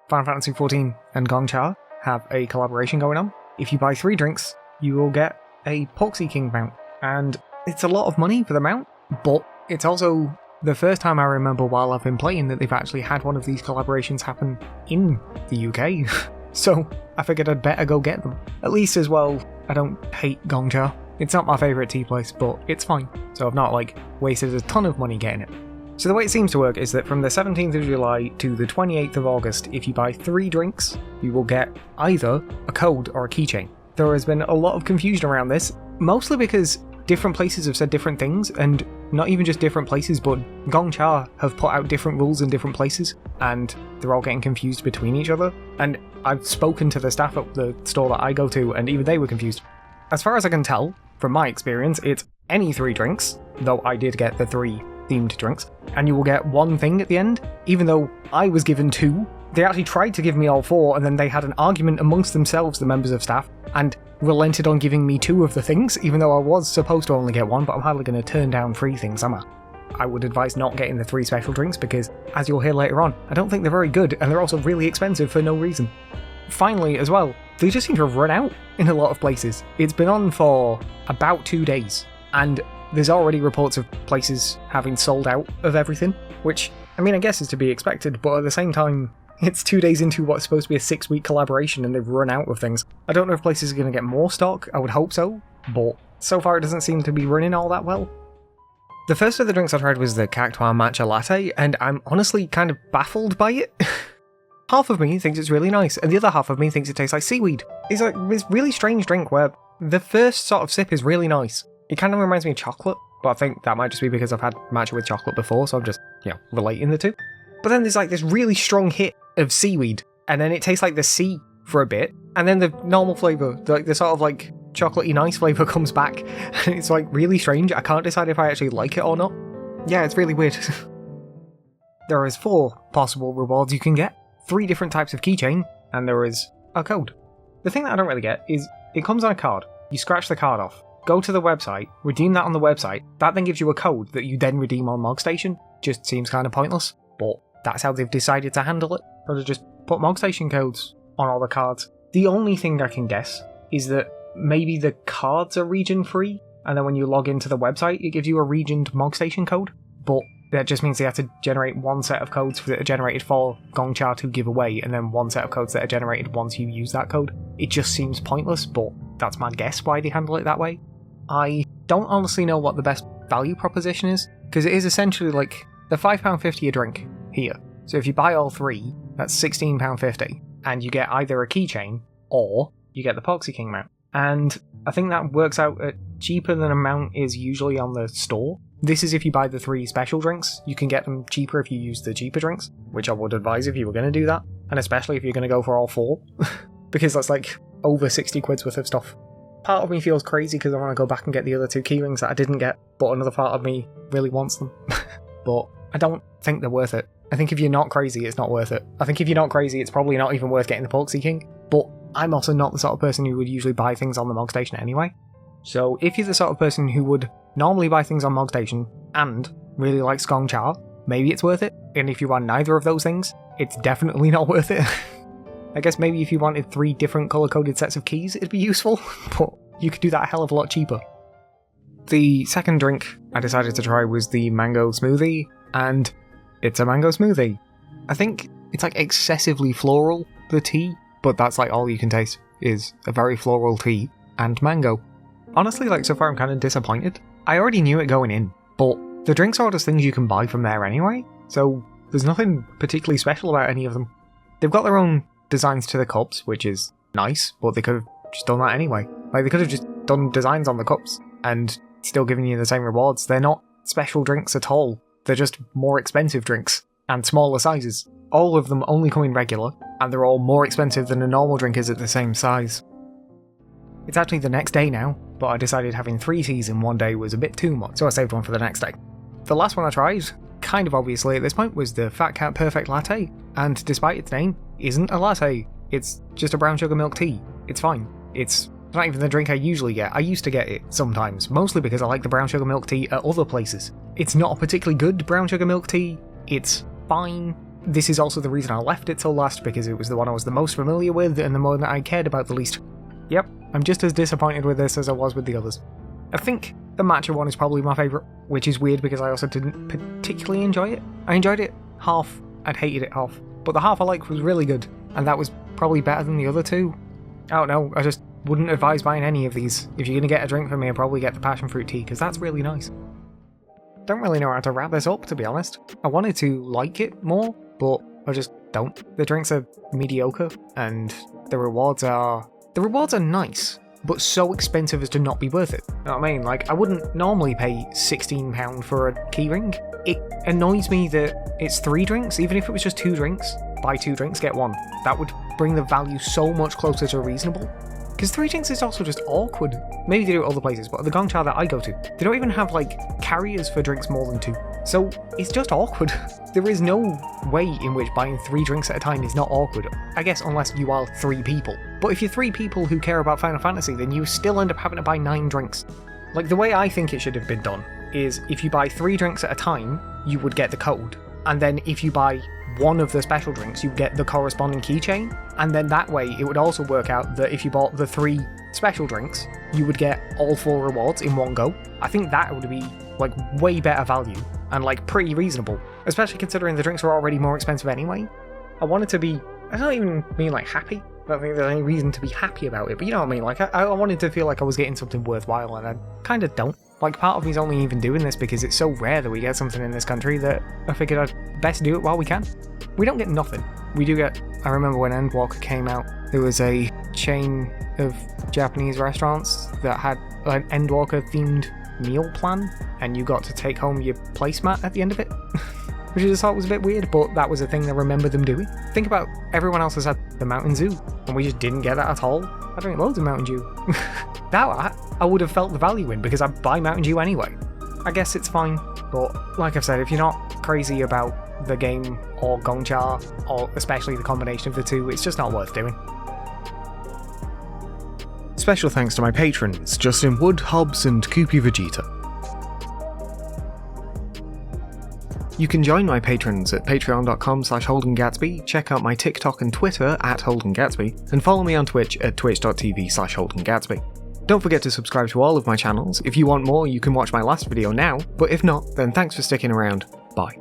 Final Fantasy XIV and Gong have a collaboration going on. If you buy 3 drinks, you will get a Poxy King mount. And it's a lot of money for the mount, but it's also the first time I remember while I've been playing that they've actually had one of these collaborations happen in the UK. So I figured I'd better go get them. At least as well, I don't hate Gong. It's not my favourite tea place, but it's fine. So I've not wasted a ton of money getting it. So the way it seems to work is that from the 17th of July to the 28th of August, if you buy 3 drinks, you will get either a code or a keychain. There has been a lot of confusion around this, mostly because different places have said different things, and not even just different places, but Gong have put out different rules in different places, and they're all getting confused between each other. And I've spoken to the staff at the store that I go to, and even they were confused. As far as I can tell, from my experience, it's any 3 drinks, though I did get the 3 themed drinks, and you will get 1 thing at the end, even though I was given 2. They actually tried to give me all 4, and then they had an argument amongst themselves, the members of staff, and relented on giving me 2 of the things, even though I was supposed to only get 1, but I'm hardly going to turn down 3 things, am I? I would advise not getting the 3 special drinks because, as you'll hear later on, I don't think they're very good, and they're also really expensive for no reason. Finally, as well, they just seem to have run out in a lot of places. It's been on for about 2 days, and there's already reports of places having sold out of everything, which, I mean, I guess is to be expected, but at the same time, it's 2 days into what's supposed to be a 6-week collaboration and they've run out of things. I don't know if places are going to get more stock, I would hope so, but so far it doesn't seem to be running all that well. The first of the drinks I tried was the Cactuar Matcha Latte, and I'm honestly kind of baffled by it. Half of me thinks it's really nice, and the other half of me thinks it tastes like seaweed. It's like this really strange drink where the first sort of sip is really nice. It kind of reminds me of chocolate, but I think that might just be because I've had matcha with chocolate before, so I'm just, relating the two. But then there's like this really strong hit of seaweed, and then it tastes like the sea for a bit, and then the normal flavour, like the sort of like chocolatey nice flavour comes back, and it's like really strange. I can't decide if I actually like it or not. Yeah, it's really weird. There is 4 possible rewards you can get, 3 different types of keychain, and there is a code. The thing that I don't really get is it comes on a card, you scratch the card off, go to the website, redeem that on the website, that then gives you a code that you then redeem on MogStation. Just seems kind of pointless, but that's how they've decided to handle it. Or to just put MogStation codes on all the cards. The only thing I can guess is that maybe the cards are region free, and then when you log into the website it gives you a regioned MogStation code, but that just means they have to generate 1 set of codes that are generated for Gong to give away, and then 1 set of codes that are generated once you use that code. It just seems pointless, but that's my guess why they handle it that way. I don't honestly know what the best value proposition is, because it is essentially like the £5.50 a drink here. So if you buy all 3, that's £16.50, and you get either a keychain or you get the Poxy King mount. And I think that works out at cheaper than a mount is usually on the store. This is if you buy the 3 special drinks. You can get them cheaper if you use the cheaper drinks, which I would advise if you were going to do that, and especially if you're going to go for all 4, because that's like over 60 quid's worth of stuff. Part of me feels crazy because I want to go back and get the other 2 key rings that I didn't get, but another part of me really wants them. But I don't think they're worth it. I think if you're not crazy, it's not worth it. I think if you're not crazy, it's probably not even worth getting the Poxy King, but I'm also not the sort of person who would usually buy things on the MogStation anyway. So if you're the sort of person who would normally buy things on MogStation and really likes Gong, maybe it's worth it. And if you want neither of those things, it's definitely not worth it. I guess maybe if you wanted 3 different colour-coded sets of keys, it'd be useful, but you could do that a hell of a lot cheaper. The second drink I decided to try was the mango smoothie, and it's a mango smoothie. I think it's like excessively floral, the tea, but that's like all you can taste is a very floral tea and mango. Honestly, like so far I'm kind of disappointed. I already knew it going in, but the drinks are just things you can buy from there anyway, so there's nothing particularly special about any of them. They've got their own designs to the cups, which is nice, but they could have just done that anyway. Like, they could have just done designs on the cups and still giving you the same rewards. They're not special drinks at all. They're just more expensive drinks and smaller sizes. All of them only come in regular, and they're all more expensive than a normal drink is at the same size. It's actually the next day now, but I decided having 3 teas in one day was a bit too much, so I saved one for the next day. The last one I tried, kind of obviously at this point, was the Cat Purrfect Latte, and despite its name, isn't a latte. It's just a brown sugar milk tea. It's fine. It's not even the drink I usually get. I used to get it sometimes, mostly because I like the brown sugar milk tea at other places. It's not a particularly good brown sugar milk tea. It's fine. this is also the reason I left it till last, because it was the one I was the most familiar with and the one that I cared about the least. Yep, I'm just as disappointed with this as I was with the others. I think the matcha one is probably my favourite, which is weird because I also didn't particularly enjoy it. I enjoyed it half, I'd hated it half, but the half I liked was really good, and that was probably better than the other two. I don't know, I just wouldn't advise buying any of these. If you're going to get a drink from me, I'd probably get the passion fruit tea, because that's really nice. Don't really know how to wrap this up, to be honest. I wanted to like it more, but I just don't. The drinks are mediocre, and the rewards are nice, but so expensive as to not be worth it. You know what I mean? Like, I wouldn't normally pay £16 for a keyring. It annoys me that it's 3 drinks, even if it was just 2 drinks. Buy 2 drinks, get 1. That would bring the value so much closer to reasonable. Because 3 drinks is also just awkward. Maybe they do it other places, but the Gong Cha that I go to, they don't even have, like, carriers for drinks more than 2. So, it's just awkward. There is no way in which buying 3 drinks at a time is not awkward. I guess unless you are 3 people. But if you're 3 people who care about Final Fantasy, then you still end up having to buy 9 drinks. Like, the way I think it should have been done is if you buy 3 drinks at a time, you would get the code. And then if you buy one of the special drinks, you get the corresponding keychain, and then that way it would also work out that if you bought the 3 special drinks, you would get all 4 rewards in one go. I think that would be, like, way better value, and, like, pretty reasonable, especially considering the drinks were already more expensive anyway. I wanted to be, I don't even mean, like, happy. I don't think there's any reason to be happy about it, but you know what I mean, like, I wanted to feel like I was getting something worthwhile, and I kind of don't. Like, part of me's only even doing this because it's so rare that we get something in this country that I figured I'd best do it while we can. We don't get nothing. We do get, I remember when Endwalker came out, there was a chain of Japanese restaurants that had an Endwalker themed meal plan, and you got to take home your placemat at the end of it. Which I just thought was a bit weird, but that was a thing I remember them doing. Think about everyone else has had the Mountain Dew, and we just didn't get that at all. I drink loads of Mountain Dew. That I would have felt the value in, because I buy Mountain Dew anyway. I guess it's fine, but like I've said, if you're not crazy about the game or Gong Cha, or especially the combination of the two, it's just not worth doing. Special thanks to my patrons, Justin Wood, Hobbs and Koopy Vegeta. You can join my patrons at patreon.com/Holden Gatsby, check out my TikTok and Twitter at Holden Gatsby, and follow me on Twitch at twitch.tv/Holden Gatsby. Don't forget to subscribe to all of my channels. If you want more, you can watch my last video now, but if not, then thanks for sticking around. Bye.